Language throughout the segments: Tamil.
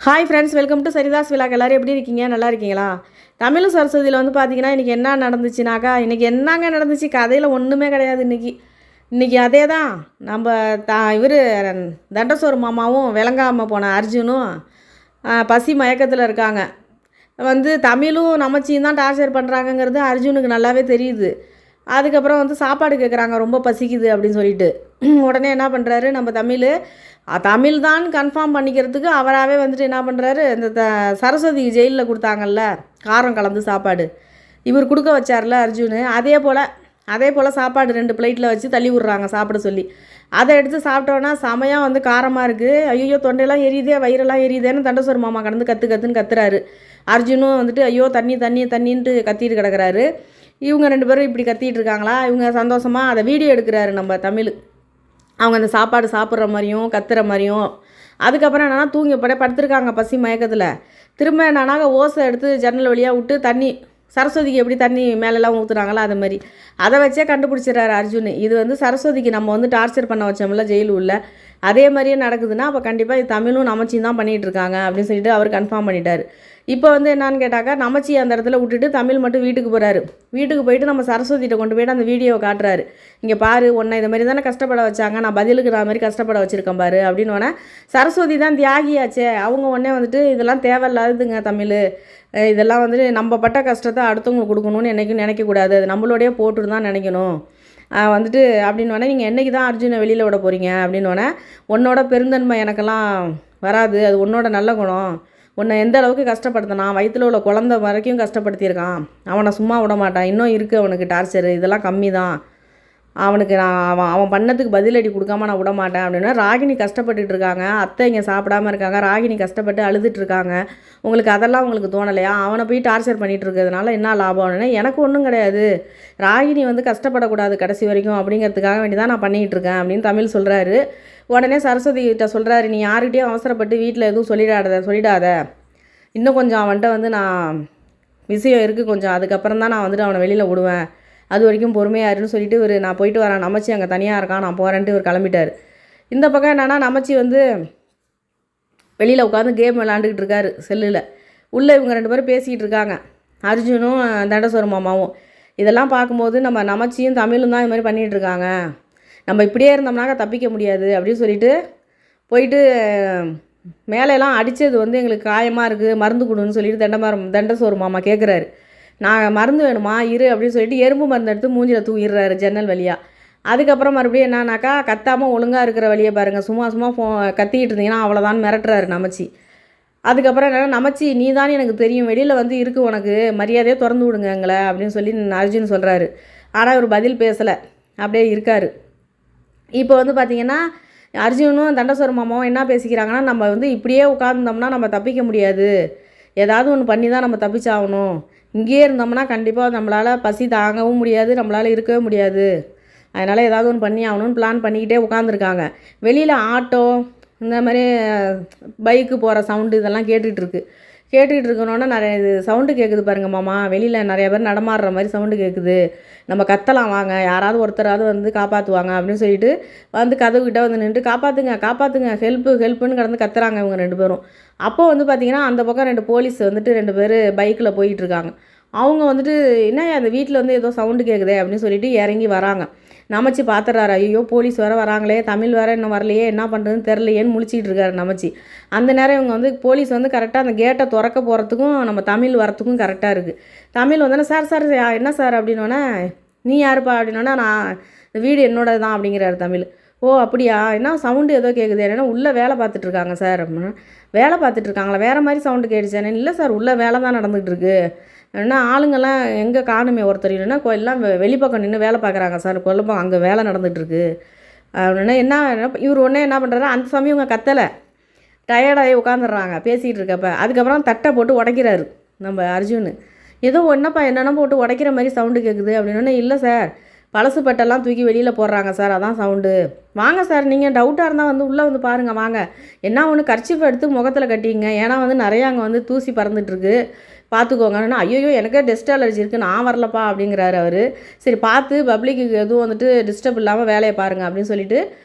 Hi friends, welcome to Saritha's vlog. எல்லோரும் எப்படி இருக்கீங்க? நல்லா இருக்கீங்களா? தமிழ் சரஸ்வதியில் வந்து பார்த்தீங்கன்னா இன்றைக்கி என்ன நடந்துச்சுனாக்கா, இன்றைக்கி என்னங்க நடந்துச்சு? கதையில் ஒன்றுமே கிடையாது. இன்றைக்கி அதே தான். நம்ம இவர் தண்டசோறு மாமாவும் விளங்காமல் போன அர்ஜுனும் பசி மயக்கத்தில் இருக்காங்க. வந்து தமிழும் நமச்சியும் தான் டார்ச்சர் பண்ணுறாங்கங்கிறது அர்ஜுனுக்கு நல்லாவே தெரியுது. அதுக்கப்புறம் வந்து சாப்பாடு கேட்குறாங்க, ரொம்ப பசிக்குது அப்படின்னு சொல்லிட்டு. உடனே என்ன பண்ணுறாரு நம்ம தமிழ் தான் கன்ஃபார்ம் பண்ணிக்கிறதுக்கு அவராகவே வந்துட்டு என்ன பண்ணுறாரு, இந்த சரஸ்வதி ஜெயிலில் கொடுத்தாங்கல்ல காரம் கலந்து சாப்பாடு, இவர் கொடுக்க வச்சார்ல அர்ஜுனு, அதே போல் சாப்பாடு 2 பிளேட்டில் வச்சு தள்ளி விட்றாங்க சாப்பிட சொல்லி. அதை எடுத்து சாப்பிட்டோன்னா செமையாக வந்து காரமாக இருக்குது. ஐயோ தொண்டையெல்லாம் எரியுதே, வயிறெல்லாம் எரியுதேன்னு தண்டசோறு மாமா கடந்து கற்றுன்னு கத்துறாரு. அர்ஜுனும் வந்துட்டு ஐயோ தண்ணின்ட்டு கத்திட்டு கிடக்கிறாரு. இவங்க 2 பேரும் இப்படி கத்திட்டு இருக்காங்களா, இவங்க சந்தோஷமாக அதை வீடியோ எடுக்கிறாரு நம்ம தமிழ். அவங்க அந்த சாப்பாடு சாப்பிட்ற மாதிரியும் கத்துற மாதிரியும். அதுக்கப்புறம் என்னென்னா தூங்கி படுத்துருக்காங்க பசி மயக்கத்தில். திரும்ப என்னன்னா ஓசை எடுத்து ஜன்னல் வழியாக விட்டு தண்ணி, சரஸ்வதிக்கு எப்படி தண்ணி மேலெல்லாம் ஊற்றுறாங்களோ அது மாதிரி அதை வச்சே கண்டுபிடிச்சிடறாரு அர்ஜுன். இது வந்து சரஸ்வதிக்கு நம்ம வந்து டார்ச்சர் பண்ண வச்சோம்ல ஜெயில் உள்ள, அதே மாதிரியே நடக்குதுன்னா அப்போ கண்டிப்பாக இது தமிழும் நமச்சியும் தான் பண்ணிகிட்டு இருக்காங்க அப்படின்னு சொல்லிட்டு அவர் கன்ஃபார்ம் பண்ணிட்டார். இப்போ வந்து என்னான்னு கேட்டாக்கா, நமச்சி அந்த இடத்துல விட்டுட்டு தமிழ் மட்டும் வீட்டுக்கு போகிறாரு. வீட்டுக்கு போயிட்டு நம்ம சரஸ்வதிகிட்ட கொண்டு போய்ட்டு அந்த வீடியோவை காட்டுறாரு. இங்கே பாரு, உன்னை இதை மாதிரி தானே கஷ்டப்பட வச்சாங்க, நான் பதிலுக்கு நான் மாதிரி கஷ்டப்பட வச்சுருக்கேன் பாரு அப்படின்னு. சரஸ்வதி தான் தியாகியாச்சே, அவங்க உடனே வந்துட்டு இதெல்லாம் தேவையில்லாதுங்க தமிழ், இதெல்லாம் வந்துட்டு நம்ம பட்ட கஷ்டத்தை அடுத்தவங்களுக்கு கொடுக்கணும்னு என்றைக்கும் நினைக்கக்கூடாது, அது நம்மளோடைய போட்டுன்னு தான் நினைக்கணும் வந்துட்டு அப்படின்னு. நீங்கள் என்றைக்கு தான் அர்ஜுனை வெளியில் விட போகிறீங்க அப்படின்னு. உன்னோட பெருந்தன்மை எனக்கெல்லாம் வராது, அது உன்னோட நல்ல குணம், உன்னை எந்த அளவுக்கு கஷ்டப்படுத்தினான், வயிற்றில் உள்ள குழந்தை வரைக்கும் கஷ்டப்படுத்தியிருக்கான், அவனை சும்மா விட மாட்டான், இன்னும் இருக்குது அவனுக்கு டார்ச்சரு, இதெல்லாம் கம்மி தான் அவனுக்கு, அவன் பண்ணதுக்கு பதிலடி கொடுக்காம நான் விட மாட்டேன் அப்படின்னா. ராகினி கஷ்டப்பட்டுட்டு இருக்காங்க, அத்தை இங்கே சாப்பிடாமல் இருக்காங்க, ராகினி கஷ்டப்பட்டு அழுதுட்டுருக்காங்க, உங்களுக்கு அதெல்லாம் உங்களுக்கு தோணலையா? அவனை போய் டார்ச்சர் பண்ணிகிட்டு இருக்கிறதுனால என்ன லாபம்னு. எனக்கு ஒன்றும் கிடையாது, ராகினி வந்து கஷ்டப்படக்கூடாது கடைசி வரைக்கும் அப்படிங்கிறதுக்காக வேண்டி தான் நான் பண்ணிகிட்டு இருக்கேன் அப்படின்னு தமிழ் சொல்கிறாரு. உடனே சரஸ்வதி கிட்ட சொல்கிறாரு, நீ யார்கிட்டையும் அவசரப்பட்டு வீட்டில் எதுவும் சொல்லிடாத, இன்னும் கொஞ்சம் அவன்கிட்ட வந்து நான் விஷயம் இருக்குது கொஞ்சம், அதுக்கப்புறம் தான் நான் வந்துட்டு அவனை வெளியில் விடுவேன், அது வரைக்கும் பொறுமையாருன்னு சொல்லிட்டு இவர் நான் போயிட்டு வரேன், நமச்சி அங்கே தனியாக இருக்கான் நான் போகிறேன்ட்டு இவர் கிளம்பிட்டார். இந்த பக்கம் என்னென்னா நமச்சி வந்து வெளியில் உட்காந்து கேம் விளாண்டுக்கிட்டு இருக்காரு செல்லில். உள்ளே இவங்க 2 பேரும் பேசிக்கிட்டு இருக்காங்க, அர்ஜுனும் தண்டசோறு மாமாவும். இதெல்லாம் பார்க்கும்போது நம்ம நமச்சியும் தமிழும் தான் இது மாதிரி பண்ணிகிட்டு இருக்காங்க, நம்ம இப்படியே இருந்தோம்னாக்க தப்பிக்க முடியாது அப்படின்னு சொல்லிட்டு போயிட்டு மேலெல்லாம் அடித்தது வந்து எங்களுக்கு காயமாக இருக்குது, மருந்து கொடுன்னு சொல்லிட்டு தண்டசோறு மாமா கேட்குறாரு. நான் மருந்து வேணுமா இரு அப்படின்னு சொல்லிட்டு எறும்பு மருந்து எடுத்து மூஞ்சில் தூக்கிடுறாரு ஜன்னல் வழியாக. அதுக்கப்புறம் மறுபடியும் என்னன்னாக்கா, கத்தாமல் ஒழுங்காக இருக்கிற வழியை பாருங்கள், சும்மா கத்திக்கிட்டு இருந்தீங்கன்னா அவ்வளோதான் மிரட்டுறாரு நமச்சி. அதுக்கப்புறம் என்னென்னா, நமச்சி நீ தான் எனக்கு தெரியும், வெளியில் வந்து இருக்குது உனக்கு, மரியாதையாக திறந்து விடுங்க எங்களை அப்படின்னு சொல்லி அர்ஜுன் சொல்கிறாரு. ஆனால் இவர் பதில் பேசலை, அப்படியே இருக்கார். இப்போ வந்து பார்த்திங்கன்னா அர்ஜுனும் தண்டசோறு மாமாவும் என்ன பேசிக்கிறாங்கன்னா, நம்ம வந்து இப்படியே உட்காந்துருந்தோம்னா நம்ம தப்பிக்க முடியாது, ஏதாவது ஒன்று பண்ணி தான் நம்ம தப்பிச்சாகணும், இங்கேயே இருந்தோம்னா கண்டிப்பாக நம்மளால் பசி தாங்கவும் முடியாது, நம்மளால் இருக்கவே முடியாது, அதனால் ஏதாவது ஒன்று பண்ணி ஆகணும்னு பிளான் பண்ணிக்கிட்டே உட்காந்துருக்காங்க. வெளியில் ஆட்டோ இந்த மாதிரி பைக்கு போகிற சவுண்டு இதெல்லாம் கேட்டுக்கிட்டு இருக்கணுன்னா நிறைய இது சவுண்டு கேட்குது பாருங்கள் மாமா, வெளியில் நிறைய பேர் நடமாடுற மாதிரி சவுண்டு கேட்குது, நம்ம கத்தலாம் வாங்க, யாராவது ஒருத்தராவது வந்து காப்பாற்றுவாங்க அப்படின்னு சொல்லிட்டு வந்து கதவுக்கிட்ட வந்து நின்று காப்பாற்றுங்க ஹெல்ப்புன்னு கடந்து கத்துறாங்க இவங்க 2 பேரும். அப்போது வந்து பார்த்திங்கன்னா அந்த பக்கம் 2 போலீஸ் வந்துட்டு 2 பேர் பைக்கில் போயிட்டுருக்காங்க. அவங்க வந்துட்டு என்ன அந்த வீட்டில் வந்து ஏதோ சவுண்டு கேட்குதே அப்படின்னு சொல்லிட்டு இறங்கி வராங்க. நமச்சி பார்த்துறாரு, ஐயோ போலீஸ் வேறு வராங்களே, தமிழ் வேறு இன்னும் வரலையே, என்ன பண்ணுறதுன்னு தெரிலையேன்னு முழிச்சிக்கிட்டு இருக்காரு நமச்சி. அந்த நேரம் இவங்க வந்து போலீஸ் வந்து கரெக்டாக அந்த கேட்டை திறக்க போகிறதுக்கும் நம்ம தமிழ் வரத்துக்கும் கரெக்டாக இருக்குது. தமிழ் வந்தோன்னா சார் என்ன சார் அப்படின்னோடனே, நீ யாருப்பா அப்படின்னோன்னா, நான் இந்த வீடு என்னோட தான் அப்படிங்கிறாரு தமிழ். ஓ அப்படியா, என்ன சவுண்டு ஏதோ கேட்குது, என்னென்னா உள்ளே வேலை பார்த்துட்ருக்காங்க சார் அப்படின்னா. வேலை பார்த்துட்ருக்காங்களா, வேறு மாதிரி சவுண்டு கேட்டுச்சேனே, இல்லை சார் உள்ளே வேலை தான் நடந்துகிட்ருக்கு, ஏன்னா ஆளுங்கள்லாம் எங்கே காணுமே ஒருத்தர், இல்லைன்னா எல்லாம் வெளிப்பக்கம் நின்று வேலை பார்க்குறாங்க சார், கொல்லப்பக்கம் அங்கே வேலை நடந்துகிட்ருக்கு அப்படின்னா. என்ன இவர் ஒன்றே என்ன பண்ணுறாரு, அந்த சமயம் இவங்க கத்தலை, டயர்டாகி உட்காந்துடுறாங்க பேசிகிட்டு இருக்கப்ப. அதுக்கப்புறம் தட்டை போட்டு உடைக்கிறாரு நம்ம அர்ஜுன். ஏதோ என்னென்னா போட்டு உடைக்கிற மாதிரி சவுண்டு கேட்குது அப்படின்னா. இல்லை சார், பழசு பட்டெல்லாம் தூக்கி வெளியில் போடுறாங்க சார், அதான் சவுண்டு, வாங்க சார் நீங்கள் டவுட்டாக இருந்தால் வந்து உள்ளே வந்து பாருங்கள் வாங்க, என்ன ஒன்று கர்ச்சீஃப் எடுத்து முகத்தில் கட்டிங்க, ஏன்னா வந்து நிறையா அங்கே வந்து தூசி பறந்துட்டுருக்கு பார்த்துக்கோங்கன்னா. ஐயோ எனக்கே டஸ்ட் அலர்ஜி இருக்குது, நான் வரலப்பா அப்படிங்கிறாரு அவர். சரி பார்த்து பப்ளிக்கு எதுவும் வந்துட்டு டிஸ்டர்ப் இல்லாமல் வேலையை பாருங்கள் அப்படின்னு சொல்லிட்டு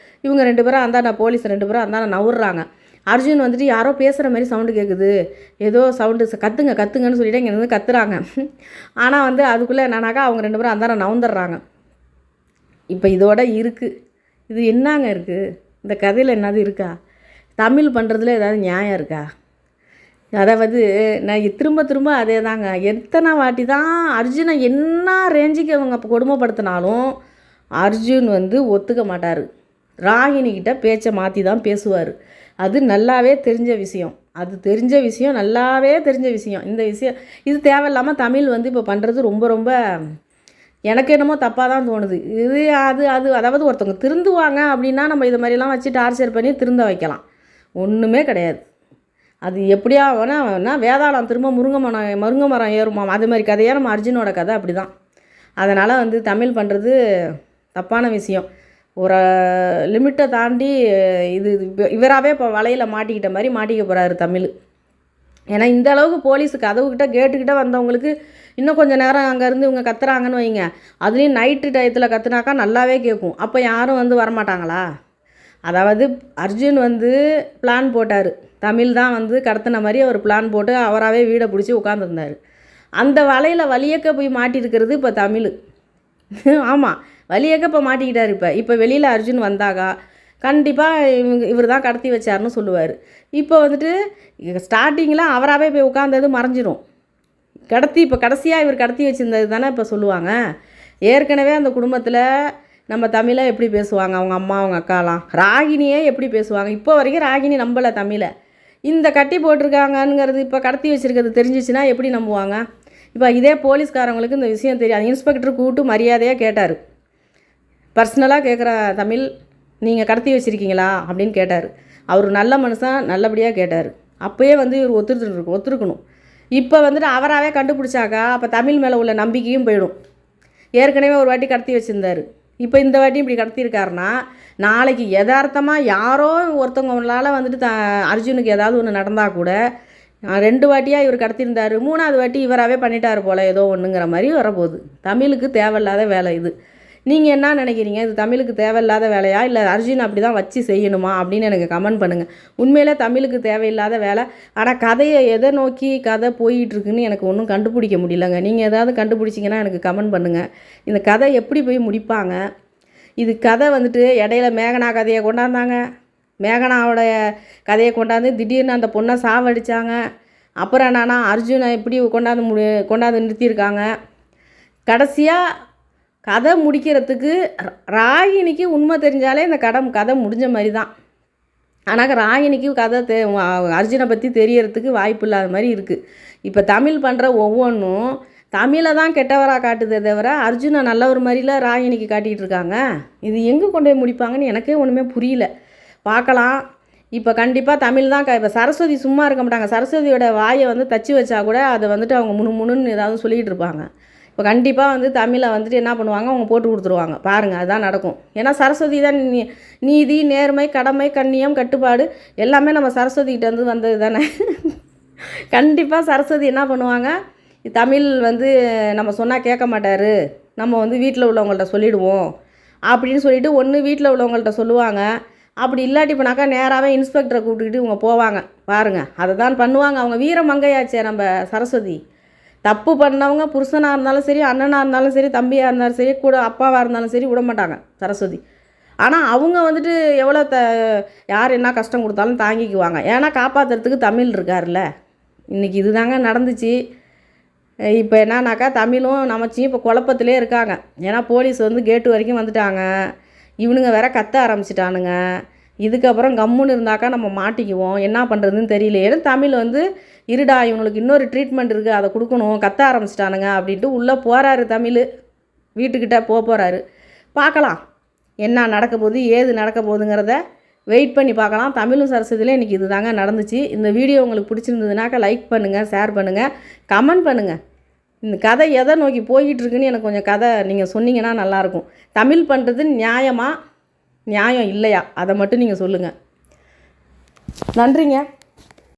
இவங்க 2 பேரும் அந்தாண்ட போலீஸ் 2 பேரும் அந்தாண்ட நவுறாங்க. அர்ஜுன் வந்துட்டு யாரோ பேசுகிற மாதிரி சவுண்டு கேட்குது, ஏதோ சவுண்டு கத்துங்கன்னு சொல்லிவிட்டு இங்கே வந்து கத்துறாங்க. ஆனால் வந்து அதுக்குள்ளே என்னன்னாக்கா அவங்க 2 பேரும் அந்தாரம் நவுந்துடுறாங்க. இப்போ இதோட இருக்குது. இது என்னங்க இருக்குது இந்த கதையில்? என்னது இருக்கா? தமிழ் பண்ணுறதுல ஏதாவது நியாயம் இருக்கா? அதாவது நான் திரும்ப அதே தாங்க. எத்தனை வாட்டி தான் அர்ஜுனை என்ன ரேஞ்சுக்கு அவங்க கொடுமைப்படுத்தினாலும் அர்ஜுன் வந்து ஒத்துக்க மாட்டார். ராகினிக்கிட்ட பேச்சை மாற்றி தான் பேசுவார். அது நல்லாவே தெரிஞ்ச விஷயம். நல்லாவே தெரிஞ்ச விஷயம். இந்த விஷயம் இது தேவையில்லாமல் தமிழ் வந்து இப்போ பண்ணுறது ரொம்ப எனக்கு என்னமோ தப்பாக தான் தோணுது. இது அதாவது ஒருத்தவங்க திருந்துவாங்க அப்படின்னா நம்ம இது மாதிரிலாம் வச்சு டார்ச்சர் பண்ணி திருந்த வைக்கலாம். ஒன்றுமே கிடையாது. அது எப்படியா வேணால் வேதாளம் திரும்ப முருங்கை மரம் ஏறுமா, அது மாதிரி கதையாக நம்ம அர்ஜுனோட கதை அப்படி தான். அதனால் வந்து தமிழ் பண்ணுறது தப்பான விஷயம். ஒரு லிமிட்டை தாண்டி இது இவராகவே இப்போ வலையில் மாட்டிக்கிட்ட மாதிரி மாட்டிக்க போகிறாரு தமிழ். ஏன்னா இந்த அளவுக்கு போலீஸு கதவுக்கிட்ட கேட்டுக்கிட்ட வந்தவங்களுக்கு இன்னும் கொஞ்சம் நேரம் அங்கேருந்து இவங்க கத்துறாங்கன்னு வைங்க, அதுலேயும் நைட்டு டயத்தில் கத்துனாக்கா நல்லாவே கேட்கும். அப்போ யாரும் வந்து வரமாட்டாங்களா? அதாவது அர்ஜுன் வந்து பிளான் போட்டார். தமிழ் தான் வந்து கடத்தின மாதிரி அவர் பிளான் போட்டு அவராகவே வீடை பிடிச்சி உட்காந்துருந்தார். அந்த வலையில் வலியக்க போய் மாட்டியிருக்கிறது இப்போ தமிழ். ஆமாம், வலியக்க இப்போ மாட்டிக்கிட்டார். இப்போ வெளியில் அர்ஜுன் வந்தாக்கா கண்டிப்பாக இவர் தான் கடத்தி வச்சார்னு சொல்லுவார். இப்போ வந்துட்டு ஸ்டார்டிங்கில் அவராகவே போய் உட்காந்தது மறைஞ்சிரும். இப்போ கடைசியாக இவர் கடத்தி வச்சுருந்தது தானே இப்போ சொல்லுவாங்க. ஏற்கனவே அந்த குடும்பத்தில் நம்ம தமிழை எப்படி பேசுவாங்க, அவங்க அம்மா அவங்க அக்காலாம், ராகினியே எப்படி பேசுவாங்க. இப்போ வரைக்கும் ராகினி நம்பலை தமிழை. இந்த கட்டி போட்டிருக்காங்கங்கிறது இப்போ கடத்தி வச்சுருக்கிறது தெரிஞ்சிச்சுன்னா எப்படி நம்புவாங்க? இப்போ இதே போலீஸ்காரங்களுக்கு இந்த விஷயம் தெரியாது. இன்ஸ்பெக்டர் கூப்பிட்டு மரியாதையாக கேட்டார். பர்சனலாக கேட்குற தமிழ், நீங்கள் கடத்தி வச்சுருக்கீங்களா அப்படின்னு கேட்டார். அவர் நல்ல மனுஷன், நல்லபடியாக கேட்டார். அப்போயே வந்து இவர் ஒத்துருக்கணும். இப்போ வந்துட்டு அவராகவே கண்டுபிடிச்சாக்கா அப்போ தமிழ் மேலே உள்ள நம்பிக்கையும் போயிடும். ஏற்கனவே ஒரு வாட்டி கடத்தி வச்சுருந்தார். இப்போ இந்த வாட்டி இப்படி கடத்தியிருக்காருன்னா நாளைக்கு யதார்த்தமாக யாரோ ஒருத்தவங்களால் வந்துட்டு அர்ஜுனுக்கு ஏதாவது ஒன்று நடந்தால் கூட 2 வாட்டியாக இவர் கடத்தியிருந்தார், 3ஆவது வாட்டி இவராகவே பண்ணிட்டார் போல் ஏதோ ஒன்றுங்கிற மாதிரி வரப்போகுது. தமிழுக்கு தேவையில்லாத வேலை இது. நீங்கள் என்ன நினைக்கிறீங்க? இது தமிழுக்கு தேவையில்லாத வேலையா, இல்லை அர்ஜுன் அப்படி தான் வச்சு செய்யணுமா அப்படின்னு எனக்கு கமெண்ட் பண்ணுங்கள். உண்மையிலே தமிழுக்கு தேவையில்லாத வேலை. ஆனால் கதையை எதை நோக்கி கதை போயிட்டுருக்குன்னு எனக்கு ஒன்றும் கண்டுபிடிக்க முடியலங்க. நீங்கள் ஏதாவது கண்டுபிடிச்சிங்கன்னா எனக்கு கமெண்ட் பண்ணுங்கள். இந்த கதை எப்படி போய் முடிப்பாங்க? இது கதை வந்துட்டு இடையில மேகனா கதையை கொண்டாந்தாங்க. மேகனாவோடைய கதையை கொண்டாந்து திடீர்னு அந்த பொண்ணை சாவடித்தாங்க. அப்புறம் என்னன்னா அர்ஜுனை எப்படி கொண்டாந்து நிறுத்தியிருக்காங்க. கடைசியாக கதை முடிக்கிறதுக்கு ராகினிக்கு உண்மை தெரிஞ்சாலே இந்த கதை முடிஞ்ச மாதிரி தான். ஆனால் ராகினிக்கு கதை அர்ஜுனை பற்றி தெரியறதுக்கு வாய்ப்பு இல்லாத மாதிரி இருக்குது. இப்போ தமிழ் பண்ணுற ஒவ்வொன்றும் தமிழை தான் கெட்டவராக காட்டுதே தவிர அர்ஜுனை நல்லவர் மாதிரிலாம் ராகினிக்கு காட்டிகிட்டு இருக்காங்க. இது எங்கே கொண்டு போய் முடிப்பாங்கன்னு எனக்கே ஒன்றுமே புரியல. பார்க்கலாம். இப்போ கண்டிப்பாக தமிழ் தான் இப்போ சரஸ்வதி சும்மா இருக்க மாட்டாங்க. சரஸ்வதியோட வாயை வந்து தச்சு வச்சா கூட அதை வந்துட்டு அவங்க முணுன்னு ஏதாவது சொல்லிகிட்டு இருப்பாங்க. இப்போ கண்டிப்பாக வந்து தமிழை வந்துட்டு என்ன பண்ணுவாங்க, அவங்க போட்டு கொடுத்துருவாங்க. பாருங்கள், அதுதான் நடக்கும். ஏன்னா சரஸ்வதி தான் நீதி, நேர்மை, கடமை, கண்ணியம், கட்டுப்பாடு எல்லாமே நம்ம சரஸ்வதிக்கிட்டேருந்து வந்தது தானே. கண்டிப்பாக சரஸ்வதி என்ன பண்ணுவாங்க, தமிழ் வந்து நம்ம சொன்னால் கேட்க மாட்டார், நம்ம வந்து வீட்டில் உள்ளவங்கள்ட்ட சொல்லிவிடுவோம் அப்படின்னு சொல்லிட்டு ஒன்று வீட்டில் உள்ளவங்கள்ட்ட சொல்லுவாங்க. அப்படி இல்லாட்டி போனாக்கா நேராகவே இன்ஸ்பெக்டரை கூப்பிட்டுக்கிட்டு இவங்க போவாங்க. பாருங்கள், அதை தான் பண்ணுவாங்க. அவங்க வீர மங்கையாச்சே நம்ம சரஸ்வதி. தப்பு பண்ணவங்க புருஷனாக இருந்தாலும் சரி, அண்ணனாக இருந்தாலும் சரி, தம்பியாக இருந்தாலும் சரி, கூட அப்பாவாக இருந்தாலும் சரி விட மாட்டாங்க சரஸ்வதி. ஆனால் அவங்க வந்துட்டு எவ்வளோ யார் என்ன கஷ்டம் கொடுத்தாலும் தாங்கிக்குவாங்க. ஏன்னா காப்பாற்றுறதுக்கு தமிழ் இருக்கார்ல. இன்றைக்கி இதுதாங்க நடந்துச்சு. இப்போ என்னன்னாக்கா தமிழும் நமச்சியும் இப்போ குழப்பத்திலே இருக்காங்க. ஏன்னா போலீஸ் வந்து கேட்டு வரைக்கும் வந்துட்டாங்க. இவனுங்க வேற கத்த ஆரம்பிச்சிட்டானுங்க. இதுக்கப்புறம் கம்முன்னு இருந்தாக்கா நம்ம மாட்டிக்குவோம், என்ன பண்ணுறதுன்னு தெரியல. ஏன்னா தமிழ் வந்து இருடா இவங்களுக்கு இன்னொரு ட்ரீட்மெண்ட் இருக்குது, அதை கொடுக்கணும், கத்த ஆரம்பிச்சிட்டானுங்க அப்படின்ட்டு உள்ளே போகிறாரு. தமிழ் வீட்டுக்கிட்ட போகிறாரு. பார்க்கலாம் என்ன நடக்க போகுது, ஏது நடக்க போகுதுங்கிறத வெயிட் பண்ணி பார்க்கலாம். தமிழும் சரஸ்வதியிலே இன்றைக்கி இது தாங்க நடந்துச்சு. இந்த வீடியோ உங்களுக்கு பிடிச்சிருந்ததுனாக்கா லைக் பண்ணுங்கள், ஷேர் பண்ணுங்கள், கமெண்ட் பண்ணுங்கள். இந்த கதை எதை நோக்கி போய்கிட்டு இருக்குன்னு எனக்கு கொஞ்சம் கதை நீங்கள் சொன்னீங்கன்னா நல்லாயிருக்கும். தமிழ் பண்ணுறது நியாயம் இல்லையா, அதை மட்டும் நீங்கள் சொல்லுங்கள். நன்றிங்க.